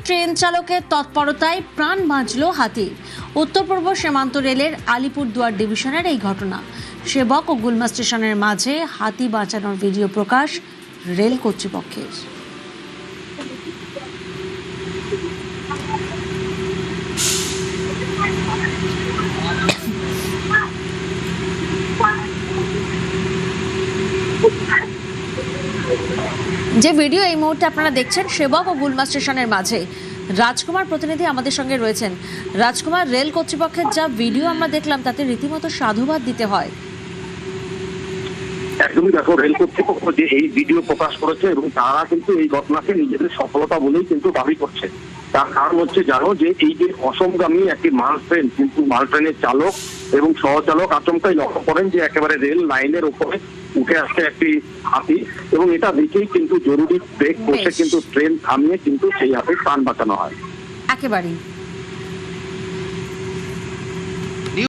Train চালকের তৎপরতায় প্রাণ বাঁচল হাতির। উত্তর পূর্ব সীমান্ত রেলের আলিপুরদুয়ার ডিভিশনের এই ঘটনা। সেবক ও গুলমা স্টেশনের মাঝে হাতি বাঁচানোর ভিডিও প্রকাশ রেল কর্তৃপক্ষের। যে ভিডিও এই মুহূর্তে আপনারা দেখছেন সেবক ও গুলমা স্টেশনের মাঝে, রাজকুমার প্রতিনিধি আমাদের সঙ্গে রয়েছেন। রাজকুমার, রেল কর্তৃপক্ষের যা ভিডিও আমরা দেখলাম তাতে রীতিমতো সাধুবাদ দিতে হয়। একদমই দেখো, রেল কর্তৃপক্ষ যে এই ভিডিও প্রকাশ করেছে এবং তারা কিন্তু এই ঘটনাকে নিজেদের সফলতা বলেই কিন্তু দাবি করছে। তার কারণ হচ্ছে জানো যে এই যে অসমগামী একটি মাল ট্রেন, কিন্তু মাল ট্রেনের চালক এবং সহচালক আচমকাই লক্ষ্য করেন যে একেবারে রেল লাইনের উপরে উঠে আসছে একটি হাতি, এবং এটা দেখেই কিন্তু জরুরি ব্রেক বসে কিন্তু ট্রেন থামিয়ে কিন্তু সেই হাতির প্রাণ বাঁচানো হয়। একেবারেই।